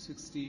60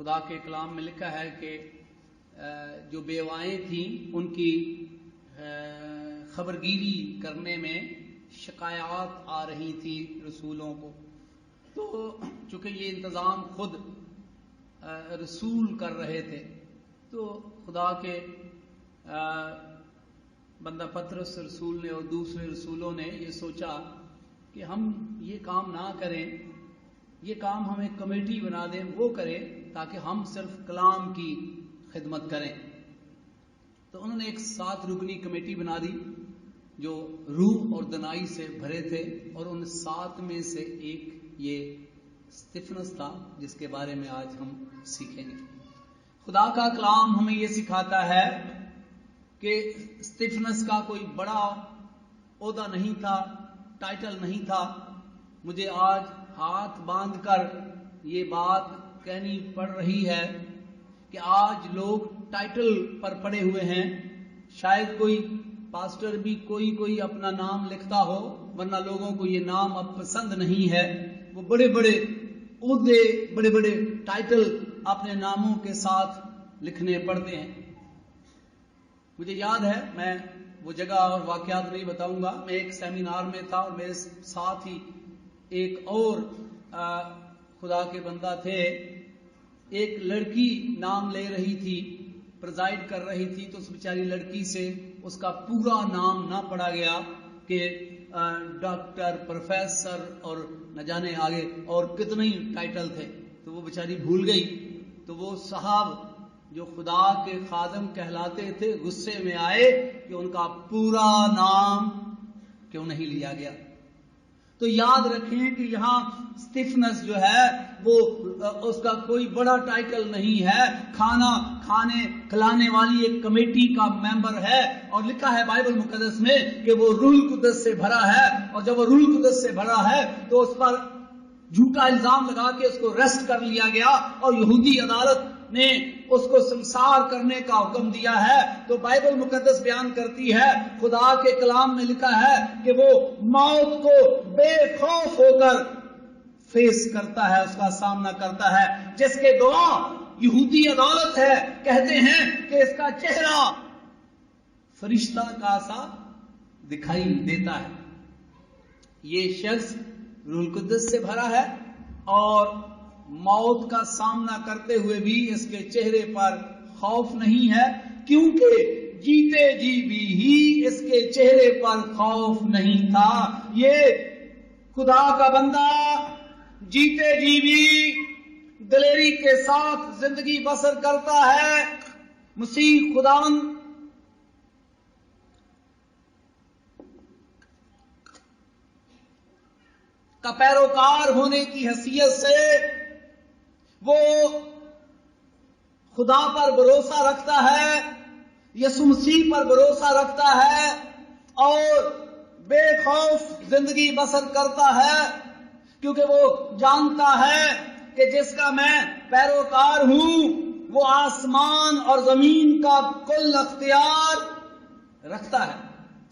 خدا کے کلام میں لکھا ہے کہ جو بیوائیں تھیں ان کی خبرگیری کرنے میں شکایات آ رہی تھی رسولوں کو. تو چونکہ یہ انتظام خود رسول کر رہے تھے تو خدا کے بندہ پطرس رسول نے اور دوسرے رسولوں نے یہ سوچا کہ ہم یہ کام نہ کریں, یہ کام ہم ایک کمیٹی بنا دیں, وہ کریں تاکہ ہم صرف کلام کی خدمت کریں. تو انہوں نے ایک 7 رکنی کمیٹی بنا دی جو روح اور دنائی سے بھرے تھے, اور ان 7 میں سے ایک یہ استفنس تھا جس کے بارے میں آج ہم سیکھیں گے. خدا کا کلام ہمیں یہ سکھاتا ہے کہ استفنس کا کوئی بڑا عہدہ نہیں تھا, ٹائٹل نہیں تھا. مجھے آج ہاتھ باندھ کر یہ بات کہنی پڑ رہی ہے کہ آج لوگ ٹائٹل پر پڑے ہوئے ہیں. شاید کوئی پاسٹر بھی کوئی اپنا نام لکھتا ہو, ورنہ لوگوں کو یہ نام اب پسند نہیں ہے. وہ بڑے بڑے عہدے, بڑے بڑے ٹائٹل اپنے ناموں کے ساتھ لکھنے پڑتے ہیں. مجھے یاد ہے, میں وہ جگہ اور واقعات نہیں بتاؤں گا, میں ایک سیمینار میں تھا اور میرے ساتھ ہی ایک اور خدا کے بندہ تھے. ایک لڑکی نام لے رہی تھی, پرزائڈ کر رہی تھی, تو اس بیچاری لڑکی سے اس کا پورا نام نہ پڑا گیا کہ ڈاکٹر, پروفیسر اور نہ جانے آگے اور کتنے ٹائٹل تھے. تو وہ بیچاری بھول گئی. تو وہ صاحب جو خدا کے خادم کہلاتے تھے غصے میں آئے کہ ان کا پورا نام کیوں نہیں لیا گیا. تو یاد رکھیں کہ یہاں اسٹیفنس جو ہے وہ اس کا کوئی بڑا ٹائٹل نہیں ہے, کھانا کھانے کھلانے والی ایک کمیٹی کا ممبر ہے, اور لکھا ہے بائبل مقدس میں کہ وہ روح القدس سے بھرا ہے. اور جب وہ روح القدس سے بھرا ہے تو اس پر جھوٹا الزام لگا کے اس کو ریسٹ کر لیا گیا, اور یہودی عدالت نے اس کو سنسار کرنے کا حکم دیا ہے. تو بائبل مقدس بیان کرتی ہے, خدا کے کلام میں لکھا ہے کہ وہ موت کو بے خوف ہو کر فیس کرتا ہے, اس کا سامنا کرتا ہے, جس کے گواہ یہودی عدالت ہے. کہتے ہیں کہ اس کا چہرہ فرشتہ کا سا دکھائی دیتا ہے. یہ شخص روح القدس سے بھرا ہے اور موت کا سامنا کرتے ہوئے بھی اس کے چہرے پر خوف نہیں ہے, کیونکہ جیتے جی بھی ہی اس کے چہرے پر خوف نہیں تھا. یہ خدا کا بندہ جیتے جی بھی دلیری کے ساتھ زندگی بسر کرتا ہے. مسیح خداوند کا پیروکار ہونے کی حیثیت سے وہ خدا پر بھروسہ رکھتا ہے, یسوع مسیح پر بھروسہ رکھتا ہے اور بے خوف زندگی بسر کرتا ہے, کیونکہ وہ جانتا ہے کہ جس کا میں پیروکار ہوں وہ آسمان اور زمین کا کل اختیار رکھتا ہے,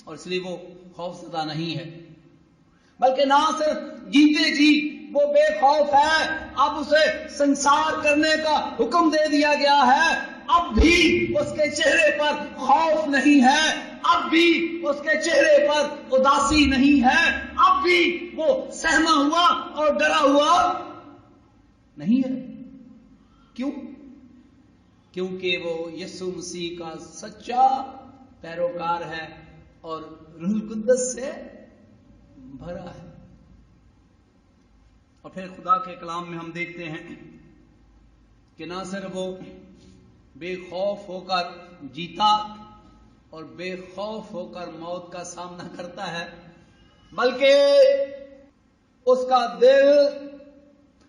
اور اس لیے وہ خوف زدہ نہیں ہے. بلکہ نہ صرف جیتے جی وہ بے خوف ہے, اب اسے سنسار کرنے کا حکم دے دیا گیا ہے, اب بھی اس کے چہرے پر خوف نہیں ہے, اب بھی اس کے چہرے پر اداسی نہیں ہے, اب بھی وہ سہما ہوا اور ڈرا ہوا نہیں ہے. کیوں؟ کیونکہ وہ یسوع مسیح کا سچا پیروکار ہے اور روح القدس سے بھرا ہے. اور پھر خدا کے کلام میں ہم دیکھتے ہیں کہ نہ صرف وہ بے خوف ہو کر جیتا اور بے خوف ہو کر موت کا سامنا کرتا ہے, بلکہ اس کا دل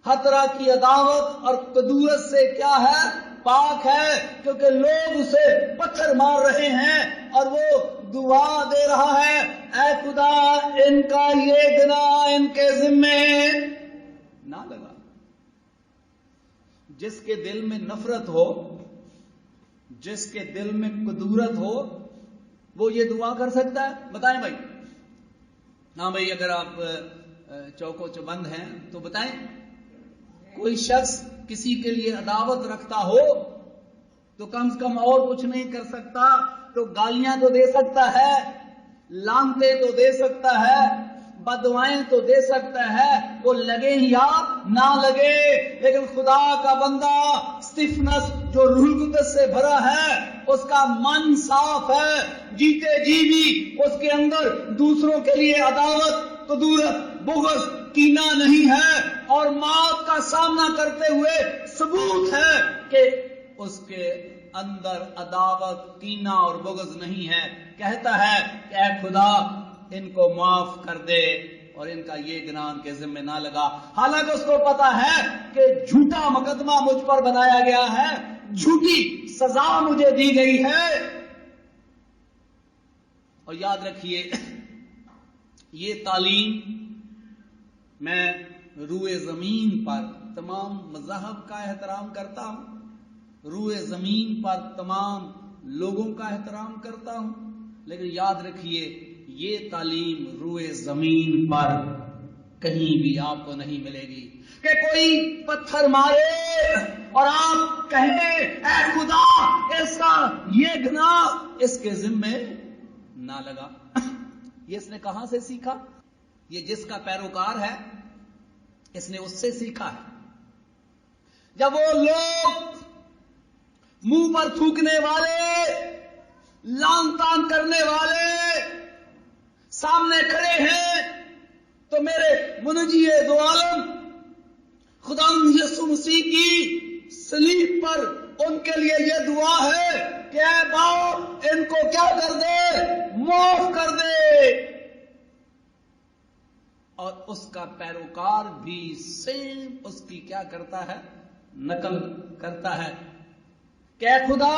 ہر طرح کی عداوت اور کدورت سے کیا ہے, پاک ہے, کیونکہ لوگ اسے پتھر مار رہے ہیں اور وہ دعا دے رہا ہے, اے خدا ان کا یہ گناہ ان کے ذمے نہ لگا. جس کے دل میں نفرت ہو, جس کے دل میں کدورت ہو, وہ یہ دعا کر سکتا ہے؟ بتائیں بھائی. ہاں بھائی, اگر آپ چوکو چبند ہیں تو بتائیں. کوئی شخص کسی کے لیے عداوت رکھتا ہو تو کم سے کم اور کچھ نہیں کر سکتا تو گالیاں تو دے سکتا ہے، لانتے تو دے سکتا ہے، بدوائیں تو دے سکتا ہے، وہ لگے یا نہ لگے. لیکن خدا کا بندہ اسٹیفنس جو روح القدس سے بھرا ہے، اس کا من صاف ہے، جیتے جی بھی اس کے اندر دوسروں کے لیے عداوت، قدورت، بغض، کینہ نہیں ہے، اور موت کا سامنا کرتے ہوئے ثبوت ہے کہ اس کے اندر عداوت، کینہ اور بغض نہیں ہے. کہتا ہے کہ اے خدا ان کو معاف کر دے اور ان کا یہ گناہ ان کے ذمہ نہ لگا. حالانکہ اس کو پتا ہے کہ جھوٹا مقدمہ مجھ پر بنایا گیا ہے، جھوٹی سزا مجھے دی گئی ہے. اور یاد رکھیے یہ تعلیم میں روئے زمین پر تمام مذاہب کا احترام کرتا ہوں، روئے زمین پر تمام لوگوں کا احترام کرتا ہوں، لیکن یاد رکھیے یہ تعلیم روئے زمین پر کہیں بھی آپ کو نہیں ملے گی کہ کوئی پتھر مارے اور آپ کہیں اے خدا اس کا یہ گناہ اس کے ذمے نہ لگا. یہ اس نے کہاں سے سیکھا؟ یہ جس کا پیروکار ہے اس نے اس سے سیکھا ہے. جب وہ لوگ منہ پر تھوکنے والے، لان تان کرنے والے سامنے کھڑے ہیں تو میرے منجی دو عالم خدا یسوع مسیح کی صلیب پر ان کے لیے یہ دعا ہے کہ اے باپ ان کو کیا کر دے، معاف کر دے. اور اس کا پیروکار بھی سیم اس کی کیا کرتا ہے، نقل کرتا ہے کہ اے خدا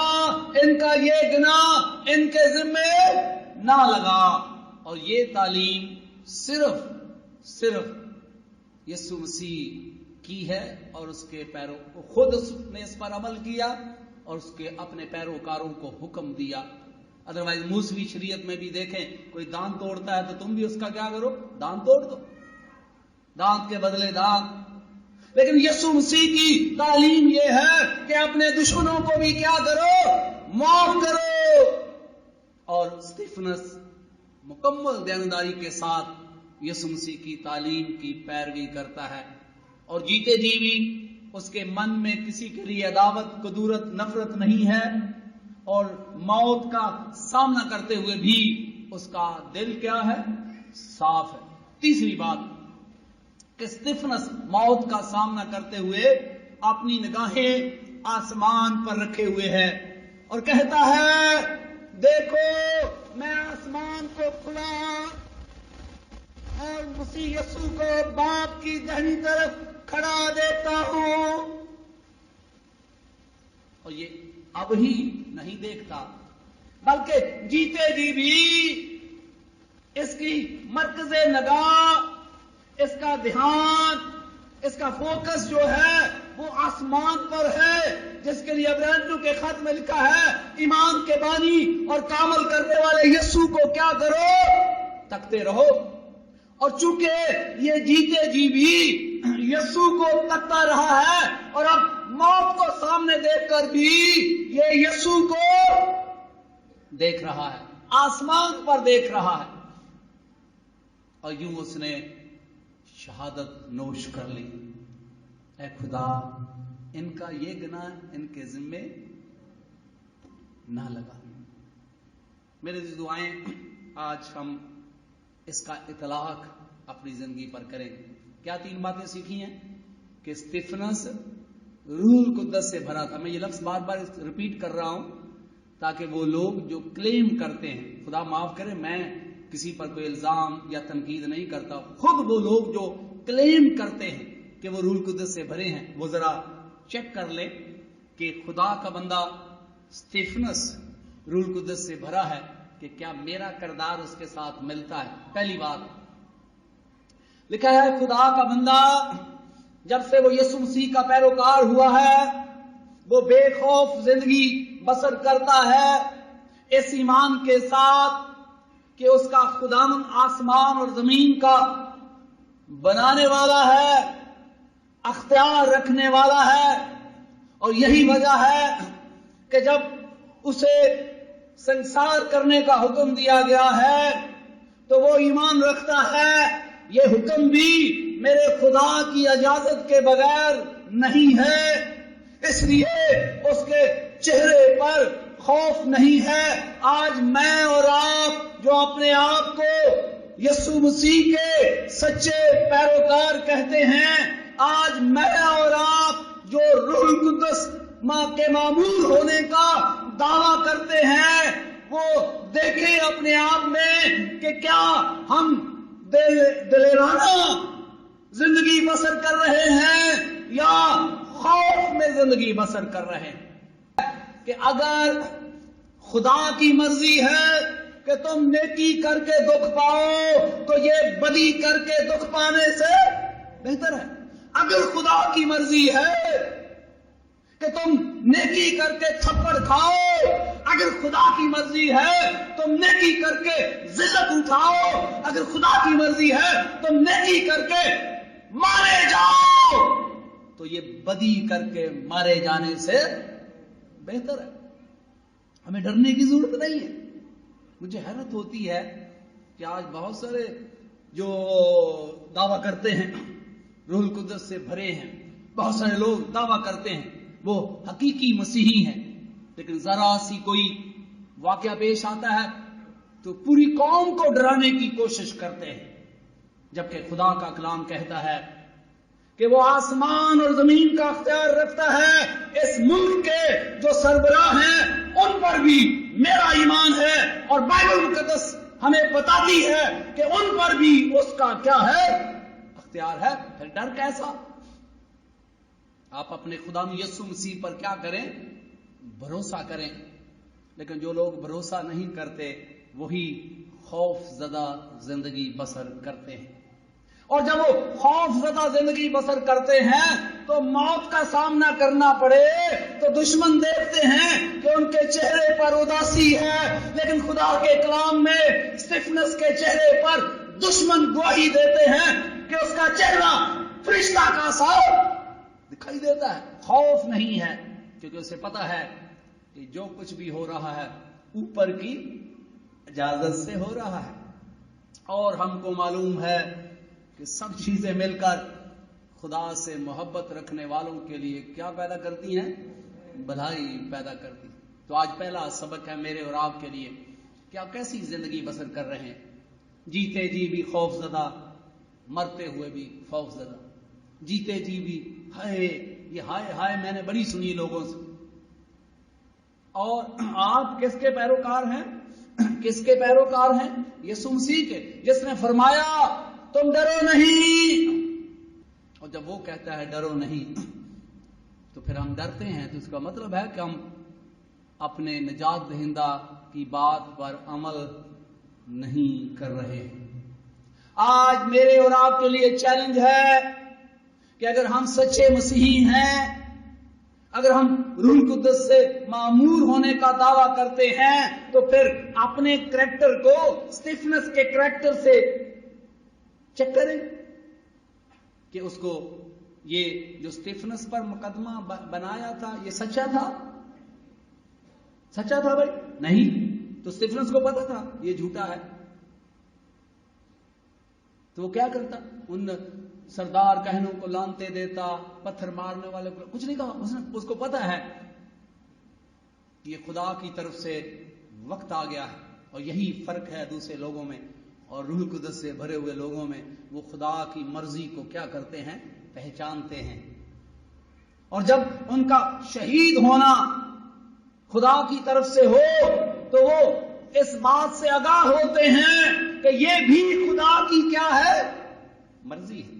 ان کا یہ گناہ ان کے ذمے نہ لگا. اور یہ تعلیم صرف یسوع مسیح کی ہے اور اس کے خود اس نے اس پر عمل کیا اور اس کے اپنے پیروکاروں کو حکم دیا. ادروائز موسوی شریعت میں بھی دیکھیں کوئی دانت توڑتا ہے تو تم بھی اس کا کیا کرو، دانت توڑ دو، دانت کے بدلے دانت. لیکن یسوع مسیح کی تعلیم یہ ہے کہ اپنے دشمنوں کو بھی کیا کرو، معاف کرو. اور اسٹیفنس مکمل دینداری کے ساتھ یسوع مسیح کی تعلیم کی پیروی کرتا ہے اور جیتے جی بھی اس کے من میں کسی کے لیے عداوت، قدورت، نفرت نہیں ہے اور موت کا سامنا کرتے ہوئے بھی اس کا دل کیا ہے، صاف ہے. تیسری بات کہ اسٹیفنس موت کا سامنا کرتے ہوئے اپنی نگاہیں آسمان پر رکھے ہوئے ہے اور کہتا ہے دیکھو میں آسمان کو کھلا اور مسیح یسوع کو باپ کی دہنی طرف کھڑا دیتا ہوں. اور یہ اب ہی نہیں دیکھتا بلکہ جیتے جی بھی اس کی مرکز نگاہ، اس کا دھیان، اس کا فوکس جو ہے وہ آسمان پر ہے، جس کے لیے عبرانیوں کے خط میں لکھا ہے ایمان کے بانی اور کامل کرنے والے یسوع کو کیا کرو، تکتے رہو. اور چونکہ یہ جیتے جی بھی یسوع کو تکتا رہا ہے اور اب موت کو سامنے دیکھ کر بھی یہ یسوع کو دیکھ رہا ہے، آسمان پر دیکھ رہا ہے. اور یوں اس نے شہادت نوش کر لی، اے خدا ان کا یہ گناہ ان کے ذمے نہ لگا. میرے دعائیں آج ہم اس کا اطلاق اپنی زندگی پر کریں. کیا 3 باتیں سیکھی ہیں کہ اسٹیفنس روح القدس سے بھرا تھا. میں یہ لفظ بار بار ریپیٹ کر رہا ہوں تاکہ وہ لوگ جو کلیم کرتے ہیں، خدا معاف کرے میں کسی پر کوئی الزام یا تنقید نہیں کرتا، خود وہ لوگ جو کلیم کرتے ہیں کہ وہ روح القدس سے بھرے ہیں وہ ذرا چیک کر لیں کہ خدا کا بندہ اسٹیفنس روح القدس سے بھرا ہے کہ کیا میرا کردار اس کے ساتھ ملتا ہے. پہلی بات لکھا ہے خدا کا بندہ جب سے وہ یسوع مسیح کا پیروکار ہوا ہے وہ بے خوف زندگی بسر کرتا ہے اس ایمان کے ساتھ کہ اس کا خداوند آسمان اور زمین کا بنانے والا ہے اختیار رکھنے والا ہے، اور یہی وجہ ہے کہ جب اسے سنسار کرنے کا حکم دیا گیا ہے تو وہ ایمان رکھتا ہے یہ حکم بھی میرے خدا کی اجازت کے بغیر نہیں ہے، اس لیے اس کے چہرے پر خوف نہیں ہے۔ آج میں اور آپ جو اپنے آپ کو یسوع مسیح کے سچے پیروکار کہتے ہیں، آج میں اور آپ جو روح القدس ماں کے معمور ہونے کا دعویٰ کرتے ہیں، وہ دیکھیں اپنے آپ میں کہ کیا ہم دلیرانہ زندگی بسر کر رہے ہیں یا خوف میں زندگی بسر کر رہے ہیں۔ کہ اگر خدا کی مرضی ہے کہ تم نیکی کر کے دکھ پاؤ تو یہ بدی کر کے دکھ پانے سے بہتر ہے۔ اگر خدا کی مرضی ہے کہ تم نیکی کر کے تھپڑ کھاؤ، اگر خدا کی مرضی ہے تم نیکی کر کے ذلت اٹھاؤ، اگر خدا کی مرضی ہے تم نیکی کر کے مارے جاؤ، تو یہ بدی کر کے مارے جانے سے بہتر ہے۔ ہمیں ڈرنے کی ضرورت نہیں ہے۔ مجھے حیرت ہوتی ہے کہ آج بہت سارے جو دعویٰ کرتے ہیں روح القدس سے بھرے ہیں، بہت سارے لوگ دعویٰ کرتے ہیں وہ حقیقی مسیحی ہیں، لیکن ذرا سی کوئی واقعہ پیش آتا ہے تو پوری قوم کو ڈرانے کی کوشش کرتے ہیں، جبکہ خدا کا کلام کہتا ہے کہ وہ آسمان اور زمین کا اختیار رکھتا ہے، اس ملک کے جو سربراہ ہیں ان پر بھی میرا ایمان ہے، اور بائبل مقدس ہمیں بتاتی ہے کہ ان پر بھی اس کا کیا ہے، اختیار ہے۔ پھر ڈر کیسا؟ آپ اپنے خدا یسوع مسیح پر کیا کریں؟ بھروسہ کریں۔ لیکن جو لوگ بھروسہ نہیں کرتے وہی خوف زدہ زندگی بسر کرتے ہیں، اور جب وہ خوف زدہ زندگی بسر کرتے ہیں تو موت کا سامنا کرنا پڑے تو دشمن دیکھتے ہیں کہ ان کے چہرے پر اداسی ہے، لیکن خدا کے کلام میں اسٹیفنس کے چہرے پر دشمن گواہی دیتے ہیں کہ اس کا چہرہ فرشتہ کا سا دکھائی دیتا ہے۔ خوف نہیں ہے، کیونکہ اسے پتا ہے کہ جو کچھ بھی ہو رہا ہے اوپر کی اجازت سے ہو رہا ہے، اور ہم کو معلوم ہے کہ سب چیزیں مل کر خدا سے محبت رکھنے والوں کے لیے کیا پیدا کرتی ہیں؟ بھلائی پیدا کرتی۔ تو آج پہلا سبق ہے میرے اور آپ کے لیے کہ آپ کیسی زندگی بسر کر رہے ہیں، جیتے جی بھی خوف زدہ، مرتے ہوئے بھی خوف زدہ، جیتے جی بھی ہائے یہ ہائے ہائے میں نے بڑی سنی لوگوں سے۔ اور آپ کس کے پیروکار ہیں؟ کس کے پیروکار ہیں؟ یسوع مسیح کے، جس نے فرمایا تم ڈرو نہیں۔ اور جب وہ کہتا ہے ڈرو نہیں تو پھر ہم ڈرتے ہیں، تو اس کا مطلب ہے کہ ہم اپنے نجات دہندہ کی بات پر عمل نہیں کر رہے۔ آج میرے اور آپ کے لیے چیلنج ہے کہ اگر ہم سچے مسیحی ہیں، اگر ہم روح القدس سے معمور ہونے کا دعویٰ کرتے ہیں، تو پھر اپنے کریکٹر کو اسٹیفنس کے کریکٹر سے چیک کریں کہ اس کو یہ جو اسٹیفنس پر مقدمہ بنایا تھا یہ سچا تھا؟ سچا تھا بھائی؟ نہیں۔ تو اسٹیفنس کو پتا تھا یہ جھوٹا ہے، تو وہ کیا کرتا؟ ان سردار کہنوں کو لانتے دیتا، پتھر مارنے والے کو کچھ نہیں کہا، اس کو پتا ہے کہ یہ خدا کی طرف سے وقت آ گیا ہے۔ اور یہی فرق ہے دوسرے لوگوں میں اور روح القدس سے بھرے ہوئے لوگوں میں، وہ خدا کی مرضی کو کیا کرتے ہیں؟ پہچانتے ہیں۔ اور جب ان کا شہید ہونا خدا کی طرف سے ہو تو وہ اس بات سے آگاہ ہوتے ہیں کہ یہ بھی خدا کی کیا ہے؟ مرضی ہے۔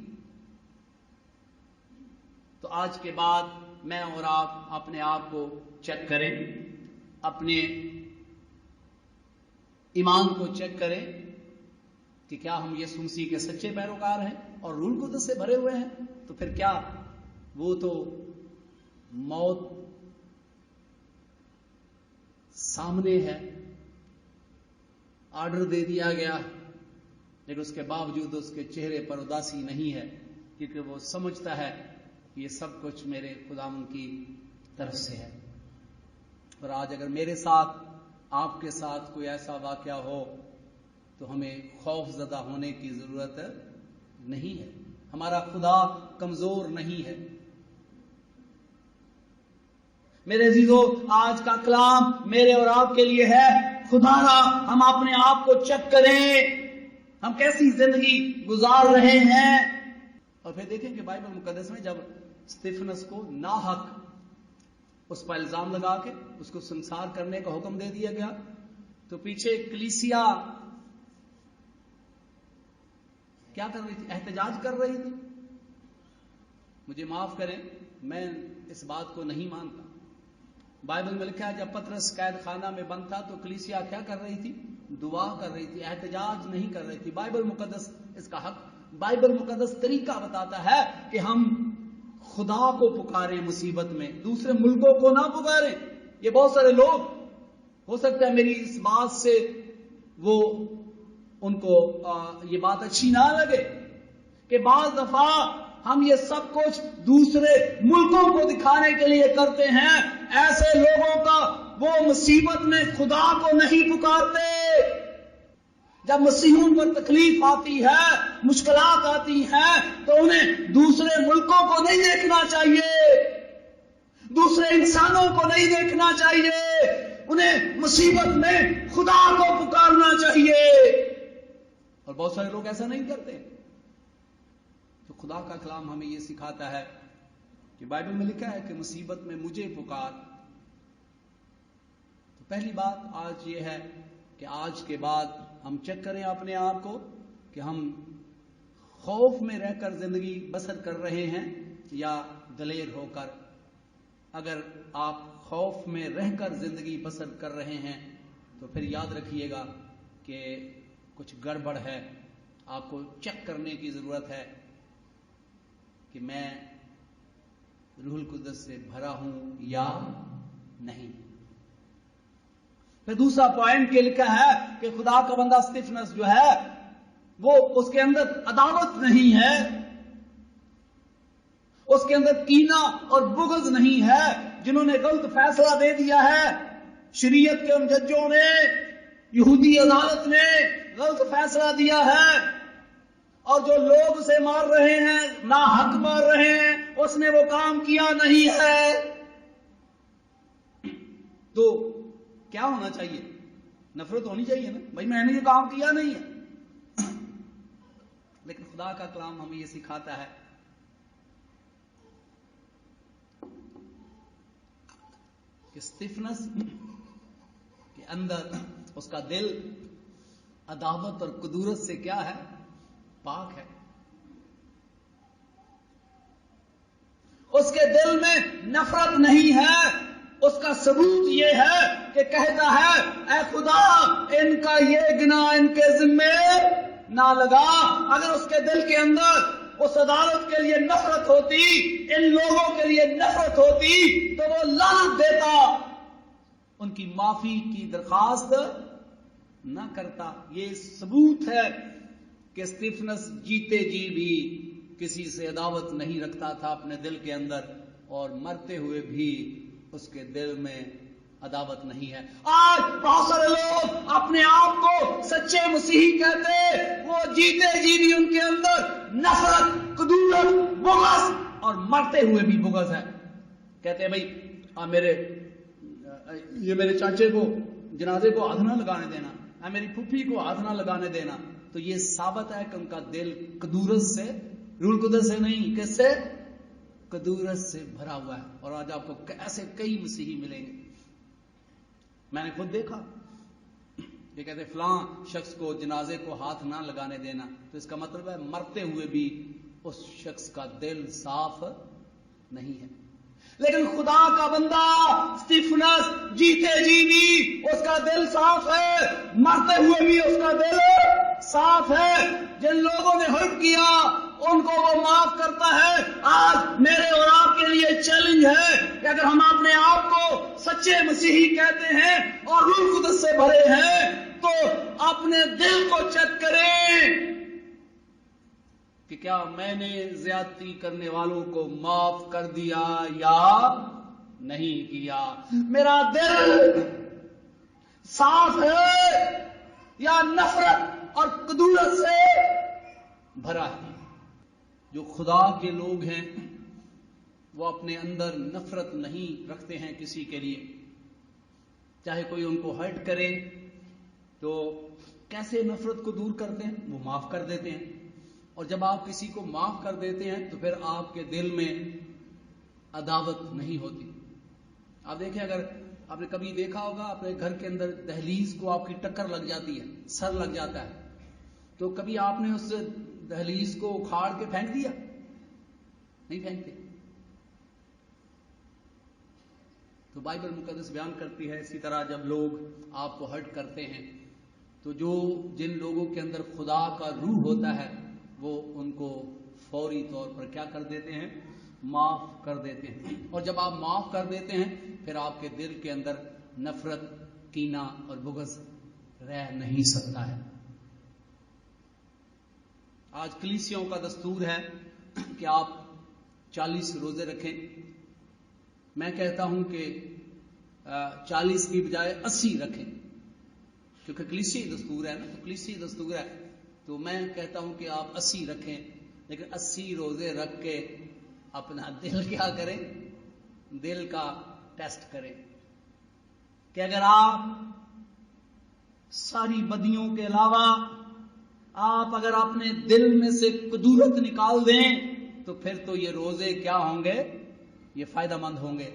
تو آج کے بعد میں اور آپ اپنے آپ کو چیک کریں، اپنے ایمان کو چیک کریں کہ کیا ہم یسوع مسیح کے سچے پیروکار ہیں اور روح القدس سے بھرے ہوئے ہیں۔ تو پھر کیا وہ تو موت سامنے ہے، آرڈر دے دیا گیا، لیکن اس کے باوجود اس کے چہرے پر اداسی نہیں ہے، کیونکہ وہ سمجھتا ہے یہ سب کچھ میرے خداوند کی طرف سے ہے. اور آج اگر میرے ساتھ آپ کے ساتھ کوئی ایسا واقعہ ہو تو ہمیں خوف زدہ ہونے کی ضرورت نہیں ہے. ہمارا خدا کمزور نہیں ہے. میرے عزیزو، آج کا کلام میرے اور آپ کے لیے ہے. خدا را ہم اپنے آپ کو چیک کریں، ہم کیسی زندگی گزار رہے ہیں. اور پھر دیکھیں کہ بائبل مقدس میں جب استفنس کو ناحق اس پر الزام لگا کے اس کو سنسار کرنے کا حکم دے دیا گیا تو پیچھے کلیسیا کیا کر رہی تھی؟ احتجاج کر رہی تھی. مجھے معاف کریں، میں اس بات کو نہیں مانتا. بائبل میں لکھا ہے جب پطرس قید خانہ میں بند تھا تو کلیسیا کیا کر رہی تھی؟ دعا کر رہی تھی، احتجاج نہیں کر رہی تھی. بائبل مقدس اس کا حق، بائبل مقدس طریقہ بتاتا ہے کہ ہم خدا کو پکاریں مصیبت میں، دوسرے ملکوں کو نہ پکاریں. یہ بہت سارے لوگ ہو سکتا ہے میری اس بات سے وہ ان کو یہ بات اچھی نہ لگے کہ بعض دفعہ ہم یہ سب کچھ دوسرے ملکوں کو دکھانے کے لیے کرتے ہیں. ایسے لوگوں کا وہ مصیبت میں خدا کو نہیں پکارتے. جب مسیحوں پر تکلیف آتی ہے، مشکلات آتی ہیں تو انہیں دوسرے ملکوں کو نہیں دیکھنا چاہیے، دوسرے انسانوں کو نہیں دیکھنا چاہیے، انہیں مصیبت میں خدا کو پکارنا چاہیے. اور بہت سارے لوگ ایسا نہیں کرتے. تو خدا کا کلام ہمیں یہ سکھاتا ہے کہ بائبل میں لکھا ہے کہ مصیبت میں مجھے پکار. تو پہلی بات آج یہ ہے کہ آج کے بعد ہم چیک کریں اپنے آپ کو کہ ہم خوف میں رہ کر زندگی بسر کر رہے ہیں یا دلیر ہو کر. اگر آپ خوف میں رہ کر زندگی بسر کر رہے ہیں تو پھر یاد رکھیے گا کہ کچھ گڑبڑ ہے. آپ کو چیک کرنے کی ضرورت ہے کہ میں روح القدس سے بھرا ہوں یا نہیں. پھر دوسرا پوائنٹ کے لکھا ہے کہ خدا کا بندہ استفنس جو ہے وہ اس کے اندر عداوت نہیں ہے، اس کے اندر کینہ اور بغض نہیں ہے. جنہوں نے غلط فیصلہ دے دیا ہے، شریعت کے ان ججوں نے، یہودی عدالت نے غلط فیصلہ دیا ہے اور جو لوگ اسے مار رہے ہیں، ناحق مار رہے ہیں، اس نے وہ کام کیا نہیں ہے. تو کیا ہونا چاہیے؟ نفرت ہونی چاہیے نا، بھائی میں نے یہ کام کیا نہیں ہے. لیکن خدا کا کلام ہمیں یہ سکھاتا ہے کہ استفنس کے اندر اس کا دل عداوت اور کدورت سے کیا ہے؟ پاک ہے. اس کے دل میں نفرت نہیں ہے. اس کا ثبوت یہ ہے کہ کہتا ہے اے خدا ان کا یہ گناہ ان کے ذمے نہ لگا. اگر اس کے دل کے اندر اس عدالت کے لیے نفرت ہوتی، ان لوگوں کے لیے نفرت ہوتی تو وہ لعنت دیتا، ان کی معافی کی درخواست نہ کرتا. یہ ثبوت ہے کہ استفنس جیتے جی بھی کسی سے عداوت نہیں رکھتا تھا اپنے دل کے اندر، اور مرتے ہوئے بھی اس کے دل میں عداوت نہیں ہے. آج بہت سارے لوگ اپنے آپ کو سچے مسیحی کہتے، وہ جیتے جی بھی ان کے اندر نفرت، کدورت، بغض اور مرتے ہوئے بھی بغض ہے. کہتے ہیں بھائی یہ میرے چاچے کو جنازے کو ہاتھ نہ لگانے دینا، میری پھوپھی کو ہاتھ نہ لگانے دینا. تو یہ ثابت ہے کہ ان کا دل کدورت سے، روح القدس سے نہیں، کس سے؟ کدورت سے بھرا ہوا ہے. اور آج آپ کو ایسے کئی مسیحی ملیں گے، میں نے خود دیکھا. یہ کہتے فلاں شخص کو جنازے کو ہاتھ نہ لگانے دینا، تو اس کا مطلب ہے مرتے ہوئے بھی اس شخص کا دل صاف نہیں ہے. لیکن خدا کا بندہ استفنس جیتے جی بھی اس کا دل صاف ہے، مرتے ہوئے بھی اس کا دل صاف ہے. جن لوگوں نے حرف کیا ان کو وہ معاف کرتا ہے. آج میرے اور آپ کے لیے چیلنج ہے کہ اگر ہم اپنے آپ کو سچے مسیحی کہتے ہیں اور روح القدس سے بھرے ہیں تو اپنے دل کو چیک کریں کہ کیا میں نے زیادتی کرنے والوں کو معاف کر دیا یا نہیں کیا؟ میرا دل صاف ہے یا نفرت اور کدورت سے بھرا ہے؟ جو خدا کے لوگ ہیں وہ اپنے اندر نفرت نہیں رکھتے ہیں کسی کے لیے. چاہے کوئی ان کو ہرٹ کرے تو کیسے نفرت کو دور کرتے ہیں؟ وہ معاف کر دیتے ہیں. اور جب آپ کسی کو معاف کر دیتے ہیں تو پھر آپ کے دل میں عداوت نہیں ہوتی. آپ دیکھیں، اگر آپ نے کبھی دیکھا ہوگا اپنے گھر کے اندر دہلیز کو آپ کی ٹکر لگ جاتی ہے، سر لگ جاتا ہے، تو کبھی آپ نے اس دہلیز کو اکھاڑ کے پھینک دیا؟ نہیں پھینکتے. تو بائبل مقدس بیان کرتی ہے اسی طرح جب لوگ آپ کو ہرٹ کرتے ہیں تو جن لوگوں کے اندر خدا کا روح ہوتا ہے وہ ان کو فوری طور پر کیا کر دیتے ہیں؟ معاف کر دیتے ہیں. اور جب آپ معاف کر دیتے ہیں پھر آپ کے دل کے اندر نفرت، کینہ اور بغض رہ نہیں سکتا ہے. آج کلیسیوں کا دستور ہے کہ آپ 40 روزے رکھیں. میں کہتا ہوں کہ 40 کی بجائے 80 رکھیں، کیونکہ کلیسی دستور ہے نا، تو کلیسی دستور ہے تو میں کہتا ہوں کہ آپ 80 رکھیں. لیکن 80 روزے رکھ کے اپنا دل کیا کریں؟ دل کا ٹیسٹ کریں کہ اگر آپ ساری بدیوں کے علاوہ آپ اگر اپنے دل میں سے کدورت نکال دیں تو پھر تو یہ روزے کیا ہوں گے؟ یہ فائدہ مند ہوں گے.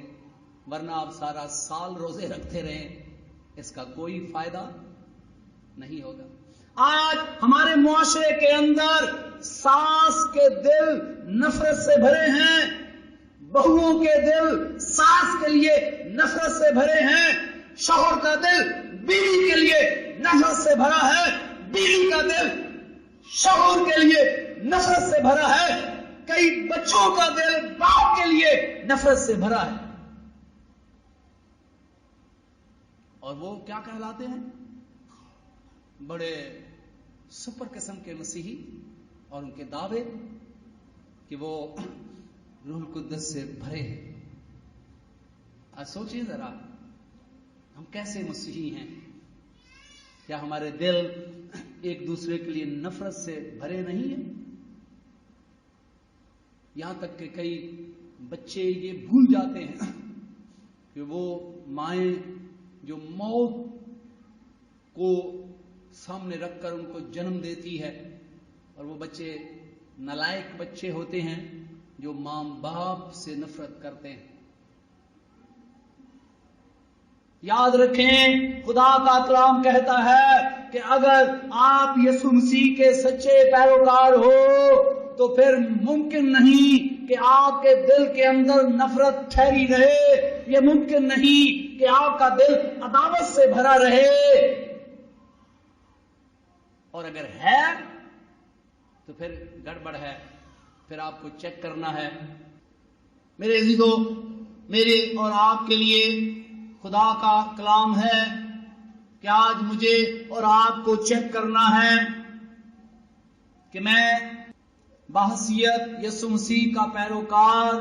ورنہ آپ سارا سال روزے رکھتے رہیں، اس کا کوئی فائدہ نہیں ہوگا. آج ہمارے معاشرے کے اندر ساس کے دل نفرت سے بھرے ہیں، بہوؤں کے دل ساس کے لیے نفرت سے بھرے ہیں، شوہر کا دل بیوی کے لیے نفرت سے بھرا ہے، بیوی کا دل شوہر کے لیے نفرت سے بھرا ہے، کئی بچوں کا دل باپ کے لیے نفرت سے بھرا ہے. اور وہ کیا کہلاتے ہیں؟ بڑے سپر قسم کے مسیحی، اور ان کے دعوے کہ وہ روح القدس سے بھرے ہیں. آج سوچیے ذرا، ہم کیسے مسیحی ہیں؟ کیا ہمارے دل ایک دوسرے کے لیے نفرت سے بھرے نہیں ہیں؟ یہاں تک کہ کئی بچے یہ بھول جاتے ہیں کہ وہ مائیں جو موت کو سامنے رکھ کر ان کو جنم دیتی ہے، اور وہ بچے نالائق بچے ہوتے ہیں جو ماں باپ سے نفرت کرتے ہیں. یاد رکھیں، خدا کا کلام کہتا ہے کہ اگر آپ یسوع مسیح کے سچے پیروکار ہو تو پھر ممکن نہیں کہ آپ کے دل کے اندر نفرت ٹھہری رہے، یہ ممکن نہیں کہ آپ کا دل عداوت سے بھرا رہے. اور اگر ہے تو پھر گڑبڑ ہے، پھر آپ کو چیک کرنا ہے. میرے عزیزو، میرے اور آپ کے لیے خدا کا کلام ہے کہ آج مجھے اور آپ کو چیک کرنا ہے کہ میں بحیثیت یسوع مسیح کا پیروکار،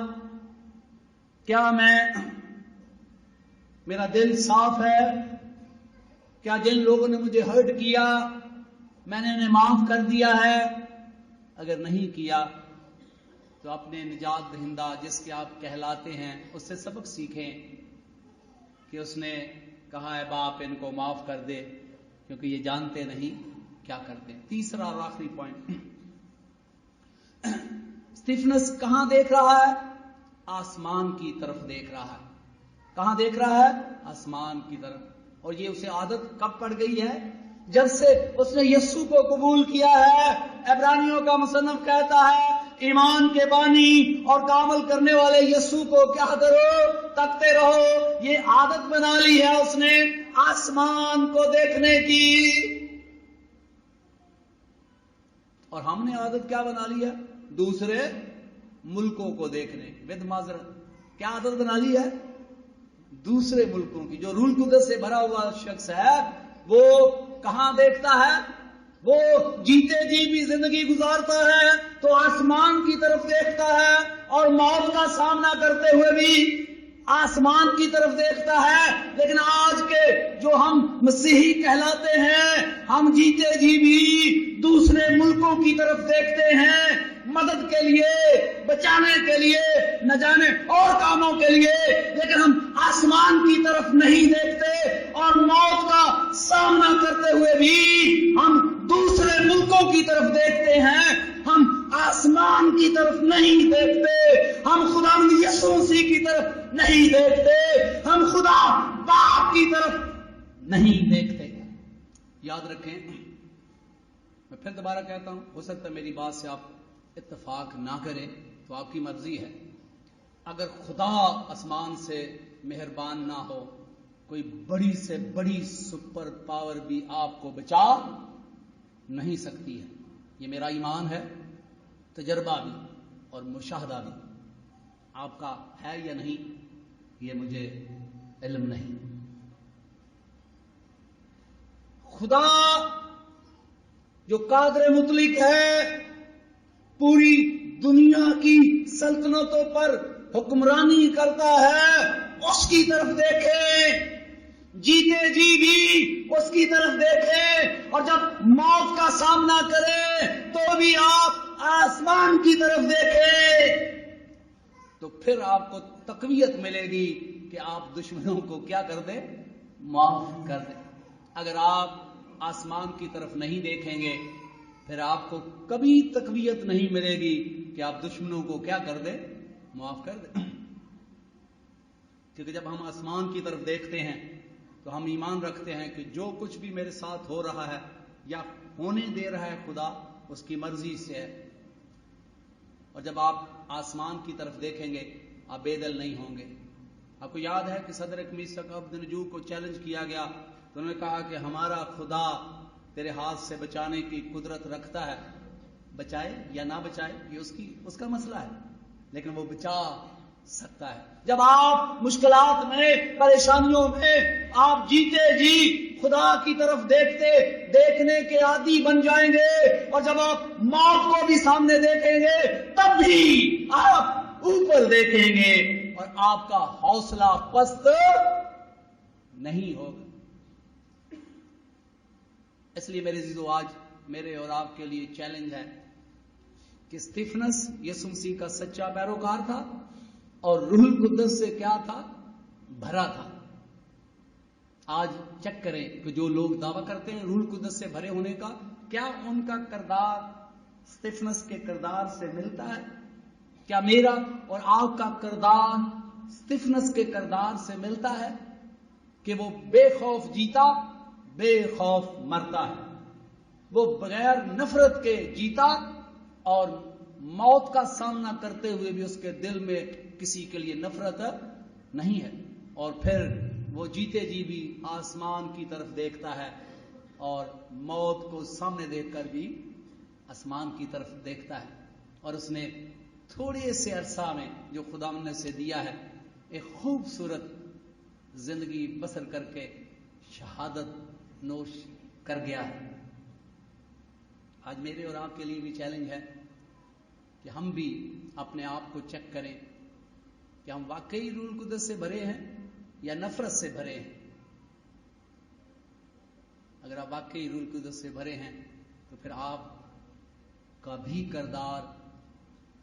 کیا میرا دل صاف ہے؟ کیا جن لوگوں نے مجھے ہرٹ کیا میں نے انہیں معاف کر دیا ہے؟ اگر نہیں کیا تو اپنے نجات دہندہ جس کے آپ کہلاتے ہیں اس سے سبق سیکھیں کہ اس نے کہا ہے باپ ان کو معاف کر دے کیونکہ یہ جانتے نہیں کیا کرتے. تیسرا اور آخری پوائنٹ، اسٹیفنس کہاں دیکھ رہا ہے؟ آسمان کی طرف دیکھ رہا ہے. کہاں دیکھ رہا ہے؟ آسمان کی طرف. اور یہ اسے عادت کب پڑ گئی ہے؟ جب سے اس نے یسوع کو قبول کیا ہے. عبرانیوں کا مصنف کہتا ہے ایمان کے بانی اور کامل کرنے والے یسوع کو کیا کرو؟ تکتے رہو. یہ عادت بنا لی ہے اس نے آسمان کو دیکھنے کی. اور ہم نے عادت کیا بنا لی ہے؟ دوسرے ملکوں کو دیکھنے. ود معذرت کیا عادت بنا لی ہے؟ دوسرے ملکوں کی. جو روح القدس سے بھرا ہوا شخص ہے وہ کہاں دیکھتا ہے؟ وہ جیتے جی بھی زندگی گزارتا ہے تو آسمان کی طرف دیکھتا ہے، اور موت کا سامنا کرتے ہوئے بھی آسمان کی طرف دیکھتا ہے۔ لیکن آج کے جو ہم مسیحی کہلاتے ہیں، ہم جیتے جی بھی دوسرے ملکوں کی طرف دیکھتے ہیں، مدد کے لیے، بچانے کے لیے، نہ جانے اور کاموں کے لیے، لیکن ہم آسمان کی طرف نہیں دیکھتے، اور موت کا سامنا کرتے ہوئے بھی ہم دوسرے ملکوں کی طرف دیکھتے ہیں، ہم آسمان کی طرف نہیں دیکھتے، ہم خدا یسوع مسیح کی طرف نہیں دیکھتے، ہم خدا باپ کی طرف نہیں دیکھتے۔ یاد رکھیں، میں پھر دوبارہ کہتا ہوں، ہو سکتا ہے میری بات سے آپ اتفاق نہ کریں تو آپ کی مرضی ہے۔ اگر خدا آسمان سے مہربان نہ ہو، کوئی بڑی سے بڑی سپر پاور بھی آپ کو بچا نہیں سکتی ہے۔ یہ میرا ایمان ہے، تجربہ بھی اور مشاہدہ بھی۔ آپ کا ہے یا نہیں یہ مجھے علم نہیں۔ خدا جو قادر مطلق ہے، پوری دنیا کی سلطنتوں پر حکمرانی کرتا ہے، اس کی طرف دیکھیں، جیتے جی بھی اس کی طرف دیکھیں، اور جب موت کا سامنا کریں تو بھی آپ آسمان کی طرف دیکھیں، تو پھر آپ کو تقویت ملے گی کہ آپ دشمنوں کو کیا کر دیں؟ معاف کر دیں۔ اگر آپ آسمان کی طرف نہیں دیکھیں گے پھر آپ کو کبھی تقویت نہیں ملے گی کہ آپ دشمنوں کو کیا کر دیں؟ معاف کر دیں۔ کیونکہ جب ہم آسمان کی طرف دیکھتے ہیں تو ہم ایمان رکھتے ہیں کہ جو کچھ بھی میرے ساتھ ہو رہا ہے یا ہونے دے رہا ہے خدا اس کی مرضی سے ہے۔ اور جب آپ آسمان کی طرف دیکھیں گے آپ بے دل نہیں ہوں گے۔ آپ کو یاد ہے کہ صدر کمیسا عبد نجو کو چیلنج کیا گیا تو انہوں نے کہا کہ ہمارا خدا تیرے ہاتھ سے بچانے کی قدرت رکھتا ہے، بچائے یا نہ بچائے یہ اس کا مسئلہ ہے، لیکن وہ بچا سکتا ہے۔ جب آپ مشکلات میں، پریشانیوں میں آپ جیتے جی خدا کی طرف دیکھنے کے عادی بن جائیں گے، اور جب آپ موت کو بھی سامنے دیکھیں گے تب بھی آپ اوپر دیکھیں گے اور آپ کا حوصلہ پست نہیں ہوگا۔ اس لیے میرے عزیزو، آج میرے اور آپ کے لیے چیلنج ہے کہ استفنس یسوع مسیح کا سچا پیروکار تھا اور روح القدس سے کیا تھا؟ بھرا تھا۔ آج چیک کریں کہ جو لوگ دعویٰ کرتے ہیں روح القدس سے بھرے ہونے کا، کیا ان کا کردار استفنس کے کردار سے ملتا ہے؟ کیا میرا اور آپ کا کردار استفنس کے کردار سے ملتا ہے کہ وہ بے خوف جیتا، بے خوف مرتا ہے؟ وہ بغیر نفرت کے جیتا اور موت کا سامنا کرتے ہوئے بھی اس کے دل میں کسی کے لیے نفرت نہیں ہے، اور پھر وہ جیتے جی بھی آسمان کی طرف دیکھتا ہے اور موت کو سامنے دیکھ کر بھی آسمان کی طرف دیکھتا ہے، اور اس نے تھوڑے سے عرصہ میں جو خدا نے سے دیا ہے ایک خوبصورت زندگی بسر کر کے شہادت نوش کر گیا ہے۔ آج میرے اور آپ کے لیے بھی چیلنج ہے کہ ہم بھی اپنے آپ کو چیک کریں کہ ہم واقعی روح القدس سے بھرے ہیں یا نفرت سے بھرے ہیں۔ اگر آپ واقعی روح القدس سے بھرے ہیں تو پھر آپ کا بھی کردار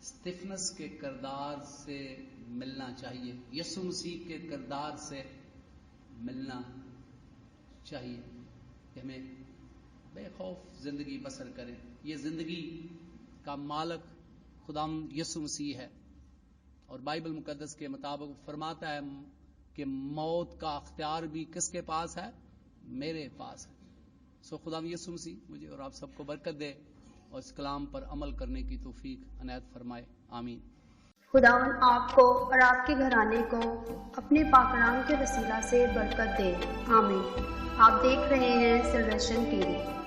استفنس کے کردار سے ملنا چاہیے، یسوع مسیح کے کردار سے ملنا چاہیے کہ ہمیں بے خوف زندگی بسر کریں۔ یہ زندگی کا مالک خداوند یسوع مسیح ہے، اور بائبل مقدس کے مطابق فرماتا ہے کہ موت کا اختیار بھی کس کے پاس ہے؟ میرے پاس ہے۔ سو خداوند یسوع مسیح مجھے اور آپ سب کو برکت دے اور اس کلام پر عمل کرنے کی توفیق عنایت فرمائے، آمین۔ خداوند آپ کو اور آپ کے گھرانے کو اپنے پاک نام کے وسیلہ سے برکت دے، آمین۔ آپ دیکھ رہے ہیں سلویشن ٹی وی۔